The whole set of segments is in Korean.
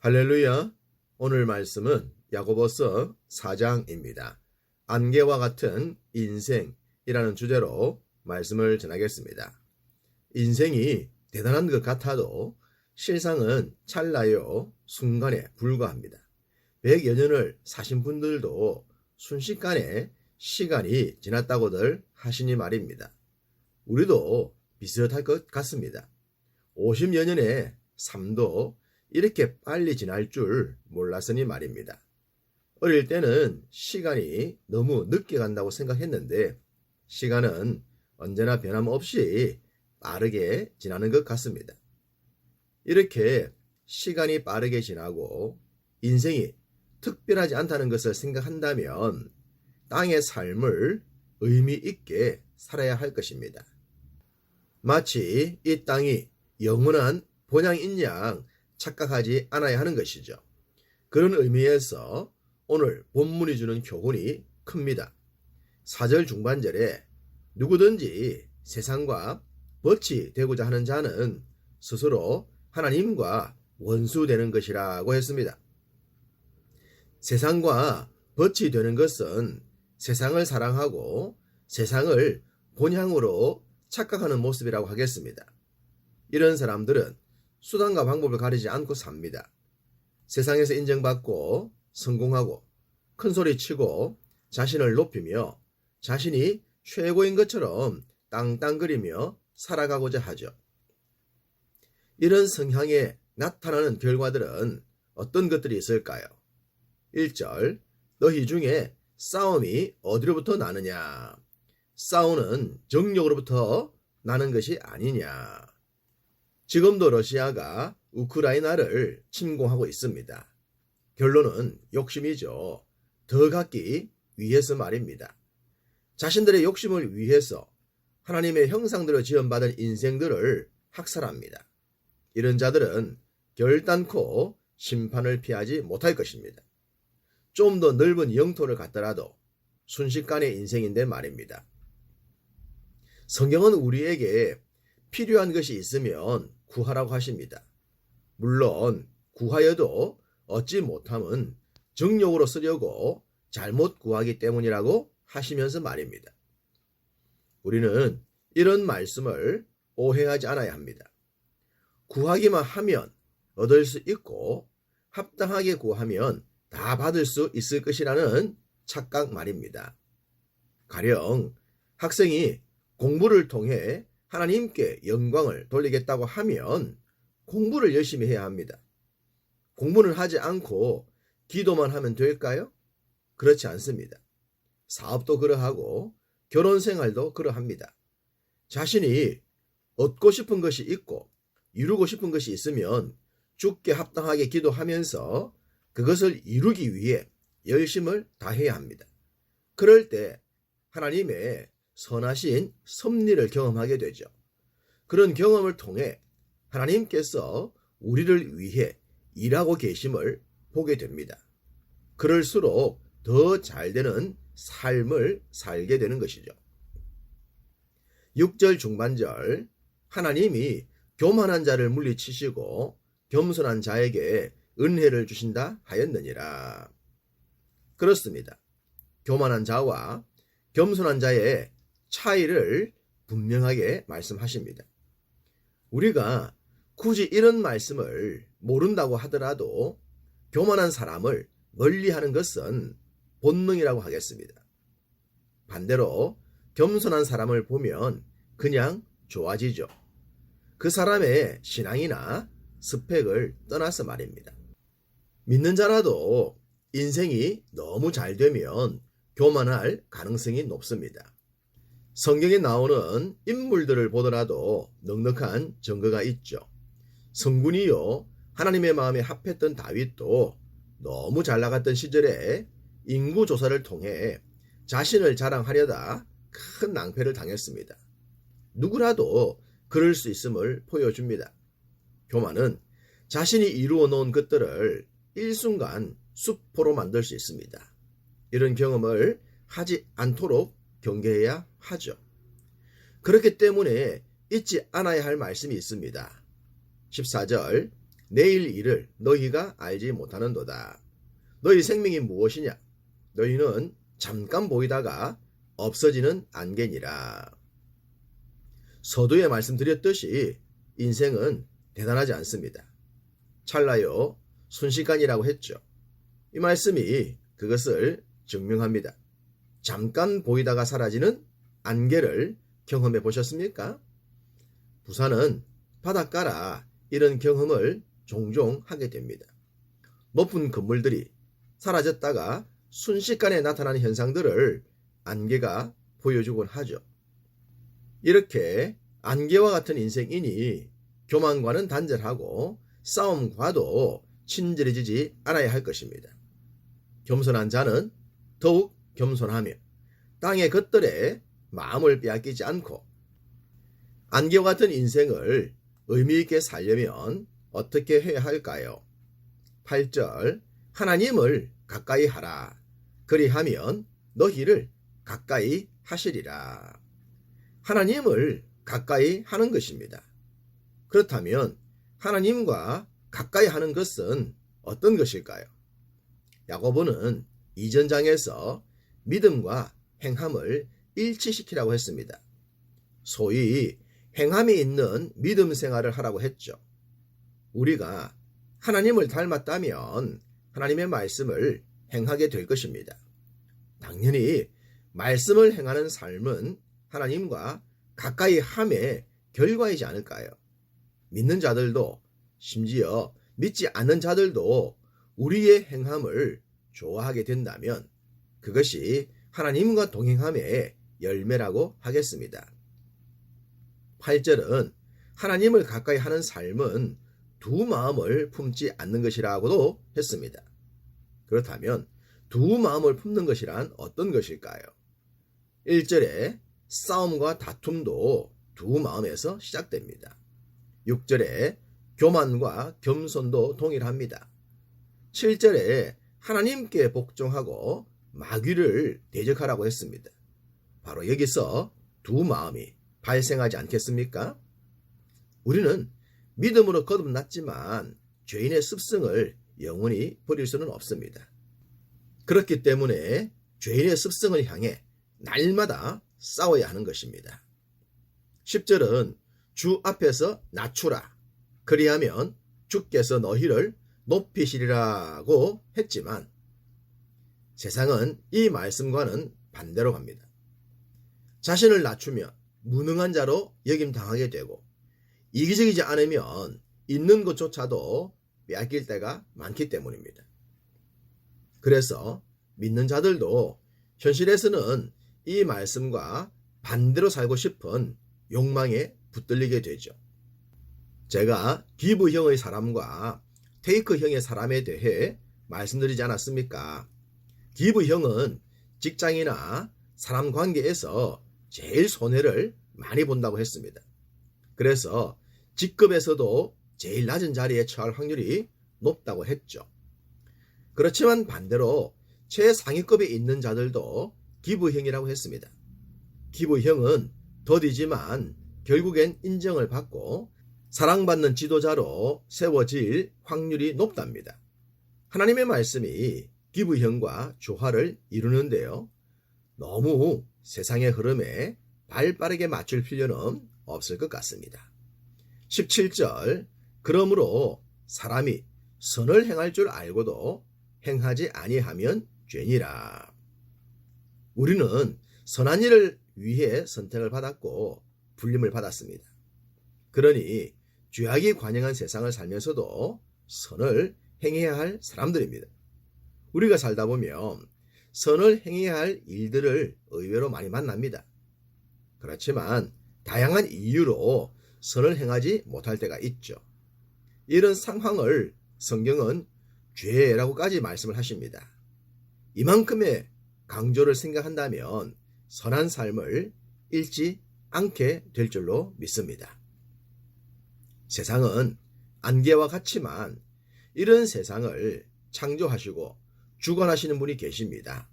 할렐루야. 오늘 말씀은 야고보서 4장입니다. 안개와 같은 인생이라는 주제로 말씀을 전하겠습니다. 인생이 대단한 것 같아도 실상은 찰나요 순간에 불과합니다. 100여 년을 사신 분들도 순식간에 시간이 지났다고들 하시니 말입니다. 우리도 비슷할 것 같습니다. 50여 년의 삶도 이렇게 빨리 지날 줄 몰랐으니 말입니다. 어릴 때는 시간이 너무 늦게 간다고 생각했는데 시간은 언제나 변함없이 빠르게 지나는 것 같습니다. 이렇게 시간이 빠르게 지나고 인생이 특별하지 않다는 것을 생각한다면 땅의 삶을 의미 있게 살아야 할 것입니다. 마치 이 땅이 영원한 본향인 양 착각하지 않아야 하는 것이죠. 그런 의미에서 오늘 본문이 주는 교훈이 큽니다. 4절 중반절에 누구든지 세상과 벗이 되고자 하는 자는 스스로 하나님과 원수되는 것이라고 했습니다. 세상과 벗이 되는 것은 세상을 사랑하고 세상을 본향으로 착각하는 모습이라고 하겠습니다. 이런 사람들은 수단과 방법을 가리지 않고 삽니다. 세상에서 인정받고 성공하고 큰소리치고 자신을 높이며 자신이 최고인 것처럼 땅땅거리며 살아가고자 하죠. 이런 성향에 나타나는 결과들은 어떤 것들이 있을까요? 1절, 너희 중에 싸움이 어디로부터 나느냐? 싸우는 정욕으로부터 나는 것이 아니냐? 지금도 러시아가 우크라이나를 침공하고 있습니다. 결론은 욕심이죠. 더 갖기 위해서 말입니다. 자신들의 욕심을 위해서 하나님의 형상대로 지음받은 인생들을 학살합니다. 이런 자들은 결단코 심판을 피하지 못할 것입니다. 좀 더 넓은 영토를 갖더라도 순식간의 인생인데 말입니다. 성경은 우리에게 필요한 것이 있으면 구하라고 하십니다. 물론 구하여도 얻지 못함은 정욕으로 쓰려고 잘못 구하기 때문이라고 하시면서 말입니다. 우리는 이런 말씀을 오해하지 않아야 합니다. 구하기만 하면 얻을 수 있고 합당하게 구하면 다 받을 수 있을 것이라는 착각 말입니다. 가령 학생이 공부를 통해 하나님께 영광을 돌리겠다고 하면 공부를 열심히 해야 합니다. 공부는 하지 않고 기도만 하면 될까요? 그렇지 않습니다. 사업도 그러하고 결혼 생활도 그러합니다. 자신이 얻고 싶은 것이 있고 이루고 싶은 것이 있으면 주께 합당하게 기도하면서 그것을 이루기 위해 열심을 다해야 합니다. 그럴 때 하나님의 선하신 섭리를 경험하게 되죠. 그런 경험을 통해 하나님께서 우리를 위해 일하고 계심을 보게 됩니다. 그럴수록 더 잘되는 삶을 살게 되는 것이죠. 6절 중반절, 하나님이 교만한 자를 물리치시고 겸손한 자에게 은혜를 주신다 하였느니라. 그렇습니다. 교만한 자와 겸손한 자의 차이를 분명하게 말씀하십니다. 우리가 굳이 이런 말씀을 모른다고 하더라도 교만한 사람을 멀리하는 것은 본능이라고 하겠습니다. 반대로 겸손한 사람을 보면 그냥 좋아지죠. 그 사람의 신앙이나 스펙을 떠나서 말입니다. 믿는 자라도 인생이 너무 잘 되면 교만할 가능성이 높습니다. 성경에 나오는 인물들을 보더라도 넉넉한 증거가 있죠. 성군이요 하나님의 마음에 합했던 다윗도 너무 잘 나갔던 시절에 인구조사를 통해 자신을 자랑하려다 큰 낭패를 당했습니다. 누구라도 그럴 수 있음을 보여줍니다. 교만은 자신이 이루어 놓은 것들을 일순간 수포로 만들 수 있습니다. 이런 경험을 하지 않도록 경계해야 하죠. 그렇기 때문에 잊지 않아야 할 말씀이 있습니다. 14절, 내일 일을 너희가 알지 못하는도다. 너희 생명이 무엇이냐? 너희는 잠깐 보이다가 없어지는 안개니라. 서두에 말씀드렸듯이 인생은 대단하지 않습니다. 찰나요 순식간이라고 했죠. 이 말씀이 그것을 증명합니다. 잠깐 보이다가 사라지는 안개를 경험해 보셨습니까? 부산은 바닷가라 이런 경험을 종종 하게 됩니다. 높은 건물들이 사라졌다가 순식간에 나타나는 현상들을 안개가 보여주곤 하죠. 이렇게 안개와 같은 인생이니 교만과는 단절하고 싸움과도 친절해지지 않아야 할 것입니다. 겸손한 자는 더욱 겸손하며 땅의 것들에 마음을 빼앗기지 않고 안개와 같은 인생을 의미있게 살려면 어떻게 해야 할까요? 8절 하나님을 가까이 하라. 그리하면 너희를 가까이 하시리라. 하나님을 가까이 하는 것입니다. 그렇다면 하나님과 가까이 하는 것은 어떤 것일까요? 야고보는 2전장에서 믿음과 행함을 일치시키라고 했습니다. 소위 행함이 있는 믿음 생활을 하라고 했죠. 우리가 하나님을 닮았다면 하나님의 말씀을 행하게 될 것입니다. 당연히 말씀을 행하는 삶은 하나님과 가까이 함의 결과이지 않을까요? 믿는 자들도 심지어 믿지 않는 자들도 우리의 행함을 좋아하게 된다면 그것이 하나님과 동행함의 열매라고 하겠습니다. 8절은 하나님을 가까이 하는 삶은 두 마음을 품지 않는 것이라고도 했습니다. 그렇다면 두 마음을 품는 것이란 어떤 것일까요? 1절에 싸움과 다툼도 두 마음에서 시작됩니다. 6절에 교만과 겸손도 동일합니다. 7절에 하나님께 복종하고 마귀를 대적하라고 했습니다. 바로 여기서 두 마음이 발생하지 않겠습니까? 우리는 믿음으로 거듭났지만 죄인의 습성을 영원히 버릴 수는 없습니다. 그렇기 때문에 죄인의 습성을 향해 날마다 싸워야 하는 것입니다. 10절은 주 앞에서 낮추라. 그리하면 주께서 너희를 높이시리라고 했지만 세상은 이 말씀과는 반대로 갑니다. 자신을 낮추면 무능한 자로 여김당하게 되고 이기적이지 않으면 있는 것조차도 빼앗길 때가 많기 때문입니다. 그래서 믿는 자들도 현실에서는 이 말씀과 반대로 살고 싶은 욕망에 붙들리게 되죠. 제가 기브형의 사람과 테이크형의 사람에 대해 말씀드리지 않았습니까? 기브형은 직장이나 사람 관계에서 제일 손해를 많이 본다고 했습니다. 그래서 직급에서도 제일 낮은 자리에 처할 확률이 높다고 했죠. 그렇지만 반대로 최상위급에 있는 자들도 기브형이라고 했습니다. 기브형은 더디지만 결국엔 인정을 받고 사랑받는 지도자로 세워질 확률이 높답니다. 하나님의 말씀이 기브형과 조화를 이루는데요. 너무 세상의 흐름에 발 빠르게 맞출 필요는 없을 것 같습니다. 17절 그러므로 사람이 선을 행할 줄 알고도 행하지 아니하면 죄니라. 우리는 선한 일을 위해 선택을 받았고 불림을 받았습니다. 그러니 죄악이 관영한 세상을 살면서도 선을 행해야 할 사람들입니다. 우리가 살다 보면 선을 행해야 할 일들을 의외로 많이 만납니다. 그렇지만 다양한 이유로 선을 행하지 못할 때가 있죠. 이런 상황을 성경은 죄라고까지 말씀을 하십니다. 이만큼의 강조를 생각한다면 선한 삶을 잃지 않게 될 줄로 믿습니다. 세상은 안개와 같지만 이런 세상을 창조하시고 주관하시는 분이 계십니다.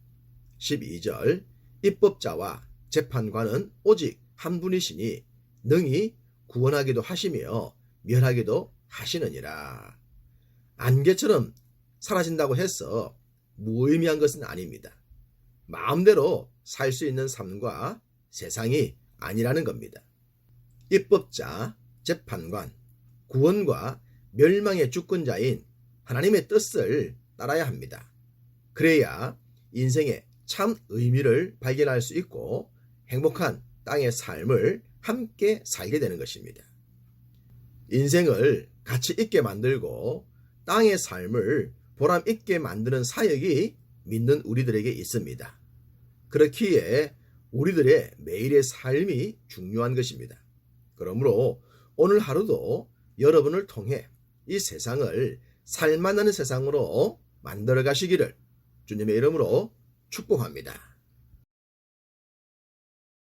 12절 입법자와 재판관은 오직 한 분이시니 능히 구원하기도 하시며 멸하기도 하시느니라. 안개처럼 사라진다고 해서 무의미한 것은 아닙니다. 마음대로 살 수 있는 삶과 세상이 아니라는 겁니다. 입법자, 재판관, 구원과 멸망의 주권자인 하나님의 뜻을 따라야 합니다. 그래야 인생의 참 의미를 발견할 수 있고 행복한 땅의 삶을 함께 살게 되는 것입니다. 인생을 가치 있게 만들고 땅의 삶을 보람 있게 만드는 사역이 믿는 우리들에게 있습니다. 그렇기에 우리들의 매일의 삶이 중요한 것입니다. 그러므로 오늘 하루도 여러분을 통해 이 세상을 살만한 세상으로 만들어 가시기를 주님의 이름으로 축복합니다.